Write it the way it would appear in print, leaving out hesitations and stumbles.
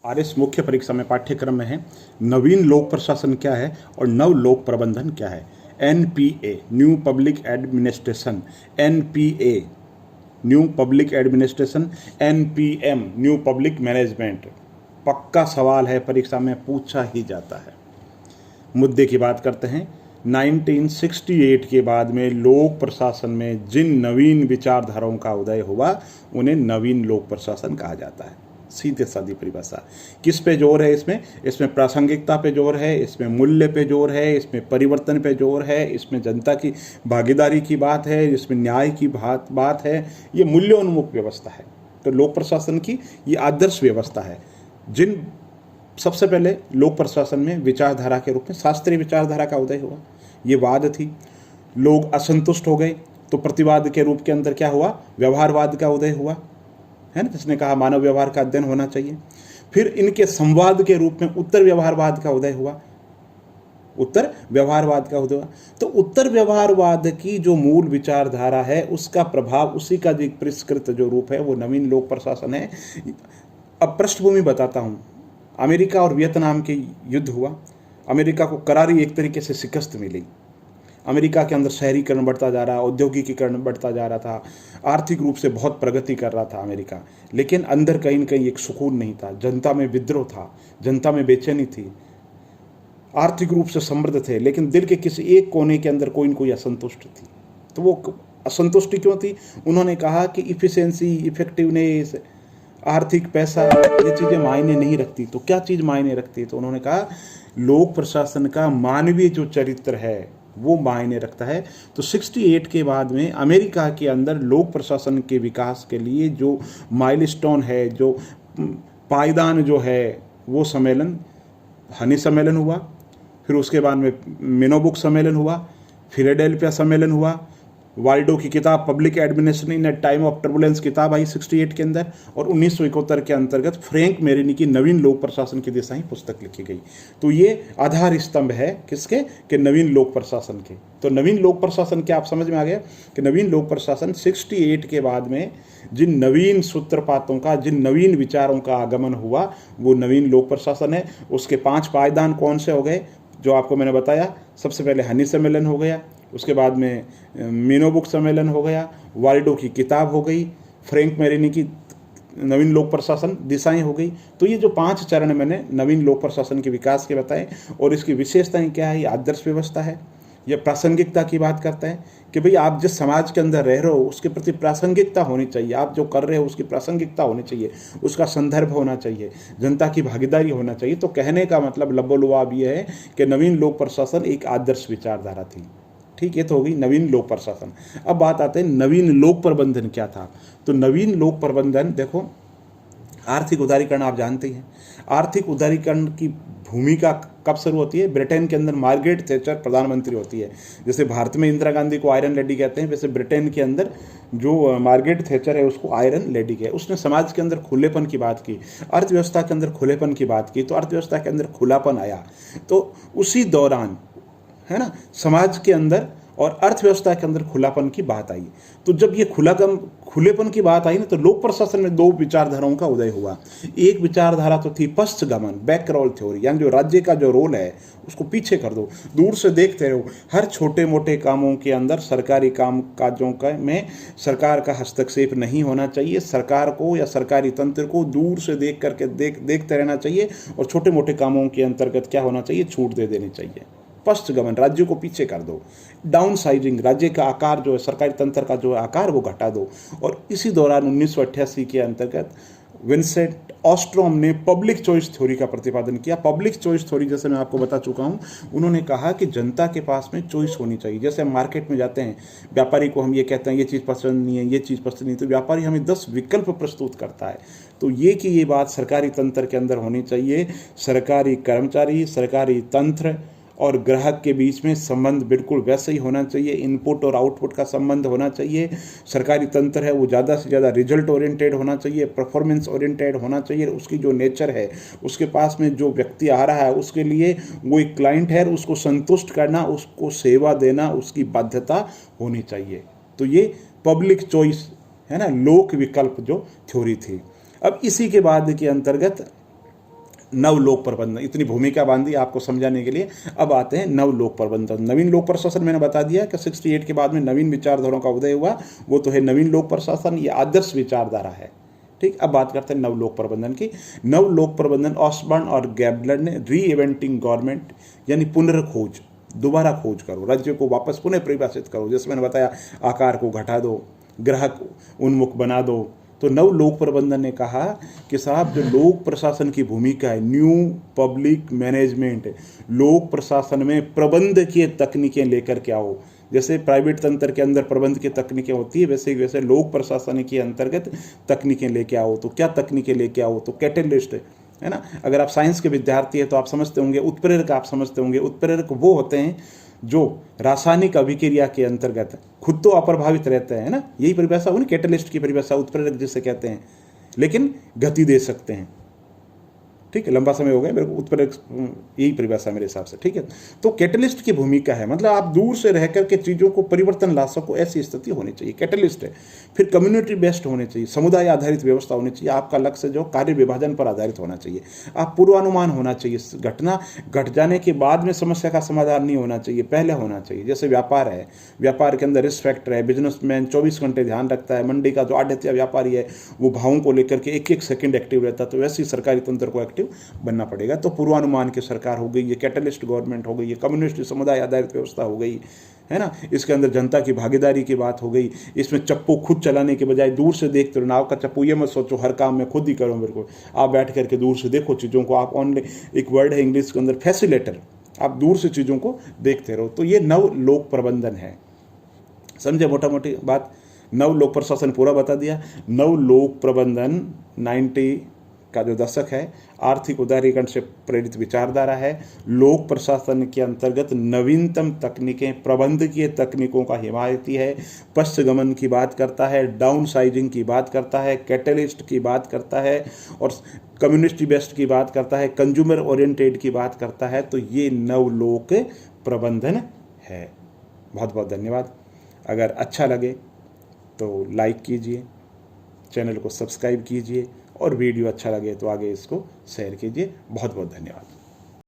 RS मुख्य परीक्षा में पाठ्यक्रम में है नवीन लोक प्रशासन क्या है और नव लोक प्रबंधन क्या है। NPA new public administration, NPA new public administration, NPM new public management. पक्का सवाल है, परीक्षा में पूछा ही जाता है। मुद्दे की बात करते हैं। 1968 के बाद में लोक प्रशासन में जिन नवीन विचारधाराओं का उदय हुआ उन्हें नवीन लोक प्रशासन कहा जाता है। सीधे सादी परिभाषा। किस पे जोर है इसमें प्रासंगिकता पे जोर है, इसमें मूल्य पे जोर है, इसमें परिवर्तन पे जोर है, इसमें जनता की भागीदारी की बात है, इसमें न्याय की बात है। ये मूल्योन्मुख व्यवस्था है। तो लोक प्रशासन की ये आदर्श व्यवस्था है। सबसे पहले लोक प्रशासन में विचारधारा के रूप में शास्त्रीय विचारधारा का उदय हुआ। ये वाद थी, लोग असंतुष्ट हो गए तो प्रतिवाद के रूप के अंदर क्या हुआ, व्यवहारवाद का उदय हुआ, है ना, जिसने कहा मानव व्यवहार का अध्ययन होना चाहिए। फिर इनके संवाद के रूप में उत्तर व्यवहारवाद का उदय हुआ, उत्तर व्यवहारवाद का उदय हुआ। तो उत्तर व्यवहारवाद की जो मूल विचारधारा है उसका प्रभाव, उसी का जो परिष्कृत जो रूप है वो नवीन लोक प्रशासन है। अब पृष्ठभूमि बताता हूँ। अमेरिका और वियतनाम के युद्ध हुआ। अमेरिका को करारी एक तरीके से शिकस्त मिली। अमेरिका के अंदर शहरीकरण बढ़ता जा रहा, औद्योगिकीकरण बढ़ता जा रहा था, आर्थिक रूप से बहुत प्रगति कर रहा था अमेरिका, लेकिन अंदर कहीं न कहीं एक सुकून नहीं था। जनता में विद्रोह था, जनता में बेचैनी थी। आर्थिक रूप से समृद्ध थे लेकिन दिल के किसी एक कोने के अंदर कोई न कोई असंतुष्ट थी। तो वो असंतुष्टि क्यों थी? उन्होंने कहा कि इफिशिएंसी, इफेक्टिवनेस, आर्थिक पैसा, ये चीज़ें मायने नहीं रखती। तो क्या चीज़ मायने रखती? तो उन्होंने कहा लोक प्रशासन का मानवीय जो चरित्र है वो मायने रखता है। तो 68 के बाद में अमेरिका के अंदर लोक प्रशासन के विकास के लिए जो माइलस्टोन है, जो पायदान जो है, वो सम्मेलन हनी सम्मेलन हुआ। फिर उसके बाद में मिनोबुक सम्मेलन हुआ, फिलाडेल्फिया सम्मेलन हुआ, वाल्डो की किताब public administration in A time of turbulence किताब आई 68 के अंदर, और 1971 के अंतर्गत फ्रैंक मेरिनी की नवीन लोक प्रशासन की दिशा ही पुस्तक लिखी गई। तो ये आधार स्तंभ है किसके, कि नवीन लोक प्रशासन के। तो नवीन लोक प्रशासन क्या आप समझ में आ गया कि नवीन लोक प्रशासन 68 के बाद में जिन नवीन सूत्रपातों का, जिन नवीन विचारों का आगमन हुआ वो नवीन लोक प्रशासन है। उसके 5 पायदान कौन से हो गए जो आपको मैंने बताया। सबसे पहले हनी सम्मेलन हो गया, उसके बाद में मिनोबुक सम्मेलन हो गया, वाल्डो की किताब हो गई, फ्रैंक मेरिनी की नवीन लोक प्रशासन दिशाएं हो गई। तो ये जो 5 चरण मैंने नवीन लोक प्रशासन के विकास के बताए। और इसकी विशेषताएं क्या है? ये आदर्श व्यवस्था है, यह प्रासंगिकता की बात करता है कि भाई आप जिस समाज के अंदर रह रहे हो उसके प्रति प्रासंगिकता होनी चाहिए, आप जो कर रहे हो उसकी प्रासंगिकता होनी चाहिए, उसका संदर्भ होना चाहिए, जनता की भागीदारी होना चाहिए। तो कहने का मतलब लबोलुआब ये है कि नवीन लोक प्रशासन एक आदर्श विचारधारा थी। ठीक, ये तो हो गई नवीन लोक प्रशासन। अब बात आते हैं नवीन लोक प्रबंधन क्या था। तो नवीन लोक प्रबंधन, देखो आर्थिक उदारीकरण आप जानते हैं। आर्थिक उदारीकरण की भूमिका कब शुरू होती है? ब्रिटेन के अंदर मार्गरेट थैचर प्रधानमंत्री होती है। जैसे भारत में इंदिरा गांधी को आयरन लेडी कहते हैं, वैसे ब्रिटेन के अंदर जो मार्गरेट थैचर है उसको आयरन लेडी है। उसने समाज के अंदर खुलेपन की बात की, अर्थव्यवस्था के अंदर खुलेपन की बात की, तो अर्थव्यवस्था के अंदर खुलापन आया। तो उसी दौरान, है ना, समाज के अंदर और अर्थव्यवस्था के अंदर खुलापन की बात आई। तो जब ये खुलेपन की बात आई ना, तो लोक प्रशासन में 2 विचारधाराओं का उदय हुआ। एक विचारधारा तो थी पश्चगमन, बैक रोल थ्योरी, यानी जो राज्य का जो रोल है उसको पीछे कर दो, दूर से देखते रहो। हर छोटे मोटे कामों के अंदर, सरकारी काम काजों का में सरकार का हस्तक्षेप नहीं होना चाहिए। सरकार को या सरकारी तंत्र को दूर से देख करके देखते रहना चाहिए, और छोटे मोटे कामों के अंतर्गत क्या होना चाहिए, छूट दे देनी चाहिए। पश्चगमन, राज्य को पीछे कर दो। डाउन साइजिंग, राज्य का आकार जो है, सरकारी तंत्र का जो आकार वो घटा दो। और इसी दौरान 1988 के अंतर्गत विंसेंट ऑस्ट्रोम ने पब्लिक चॉइस थ्योरी का प्रतिपादन किया। पब्लिक चॉइस थ्योरी, जैसे मैं आपको बता चुका हूँ, उन्होंने कहा कि जनता के पास में चॉइस होनी चाहिए। जैसे हम मार्केट में जाते हैं, व्यापारी को हम ये कहते हैं ये चीज़ पसंद नहीं है, ये चीज़ पसंद नहीं, तो व्यापारी हमें 10 विकल्प प्रस्तुत करता है। तो ये बात सरकारी तंत्र के अंदर होनी चाहिए। सरकारी कर्मचारी, सरकारी तंत्र और ग्राहक के बीच में संबंध बिल्कुल वैसे ही होना चाहिए। इनपुट और आउटपुट का संबंध होना चाहिए। सरकारी तंत्र है वो ज़्यादा से ज़्यादा रिजल्ट ओरिएंटेड होना चाहिए, परफॉर्मेंस ओरिएंटेड होना चाहिए। उसकी जो नेचर है, उसके पास में जो व्यक्ति आ रहा है उसके लिए वो एक क्लाइंट है, उसको संतुष्ट करना, उसको सेवा देना उसकी बाध्यता होनी चाहिए। तो ये पब्लिक चॉइस है ना, लोक विकल्प जो थ्योरी थी। अब इसी के बाद के अंतर्गत नव लोक प्रबंधन, इतनी भूमिका बांधी आपको समझाने के लिए। अब आते हैं नव लोक प्रबंधन। नवीन लोक प्रशासन मैंने बता दिया कि 68 के बाद में नवीन विचारधाराओं का उदय हुआ, वो तो है नवीन लोक प्रशासन, ये आदर्श विचारधारा है। ठीक, अब बात करते हैं नव लोक प्रबंधन की। नव लोक प्रबंधन ऑसबर्न और गैबलर ने री इवेंटिंग गवर्नमेंट यानी पुनर्खोज, दोबारा खोज करो, राज्य को वापस पुनः परिभाषित करो, जैसे मैंने बताया आकार को घटा दो, ग्राहक उन्मुख बना दो। तो नव लोक प्रबंधन ने कहा कि साहब जो लोक प्रशासन की भूमिका है, न्यू पब्लिक मैनेजमेंट, लोक प्रशासन में प्रबंध की तकनीकें लेकर के आओ। जैसे प्राइवेट तंत्र के अंदर प्रबंध की तकनीकें होती है, वैसे वैसे लोक प्रशासन के अंतर्गत तकनीकें लेके आओ। तो क्या तकनीकें लेके आओ? तो कैटलिस्ट है ना। अगर आप साइंस के विद्यार्थी हैं तो आप समझते होंगे, उत्प्रेरक आप समझते होंगे। उत्प्रेरक वो होते हैं जो रासायनिक अभिक्रिया के अंतर्गत खुद तो अप्रभावित रहते हैं ना, यही परिभाषा हुई ना कैटलिस्ट की परिभाषा, उत्प्रेरक जिसे कहते हैं, लेकिन गति दे सकते हैं। ठीक है, लंबा समय हो गया मेरे को, उत्प्रेरक यही परिभाषा मेरे हिसाब से। ठीक है, तो कैटलिस्ट की भूमिका है, मतलब आप दूर से रह करके चीज़ों को परिवर्तन ला सको, ऐसी स्थिति होनी चाहिए, कैटलिस्ट है। फिर कम्युनिटी बेस्ड होने चाहिए, समुदाय आधारित व्यवस्था होनी चाहिए। आपका लक्ष्य जो कार्य विभाजन पर आधारित होना चाहिए। आप पूर्वानुमान होना चाहिए, घटना घट जाने के बाद में समस्या का समाधान नहीं होना चाहिए, पहले होना चाहिए। जैसे व्यापार है, व्यापार के अंदर रिस्क फैक्टर है, बिजनेसमैन 24 घंटे ध्यान रखता है। मंडी का जो आढ़तिया व्यापारी है वो भावों को लेकर के एक एक सेकंड एक्टिव रहता है, तो वैसे ही सरकारी तंत्र को एक्टिव बनना पड़ेगा। तो पूर्वानुमान की सरकार हो गई, ये कैटलिस्ट गवर्नमेंट हो गई, ये कम्युनिस्ट समुदाय आधारित व्यवस्था हो गई, है ना। इसके अंदर जनता की भागीदारी की बात हो गई। इसमें चप्पू खुद चलाने के बजाय दूर से देखते रहो। नाव का चप्पू ये मत सोचो हर काम में खुद ही करो, मेरे को आप बैठ करके दूर से देखो चीज़ों को। आप ऑनलाइन, एक वर्ड है इंग्लिश के अंदर फैसिलेटर, आप दूर से चीज़ों को देखते रहो। तो ये नव लोक प्रबंधन है, समझे मोटा मोटी बात। नव लोक प्रशासन पूरा बता दिया। नव लोक प्रबंधन 90 का जो दशक है, आर्थिक उदारीकरण से प्रेरित विचारधारा है। लोक प्रशासन के अंतर्गत नवीनतम तकनीकें, प्रबंधकीय तकनीकों का हिमायती है। पश्चगमन की बात करता है, डाउन साइजिंग की बात करता है, कैटलिस्ट की बात करता है, और कम्युनिटी बेस्ड की बात करता है, कंज्यूमर ओरिएंटेड की बात करता है। तो ये नवलोक प्रबंधन है। बहुत बहुत धन्यवाद। अगर अच्छा लगे तो लाइक कीजिए, चैनल को सब्सक्राइब कीजिए, और वीडियो अच्छा लगे तो आगे इसको शेयर कीजिए। बहुत बहुत धन्यवाद।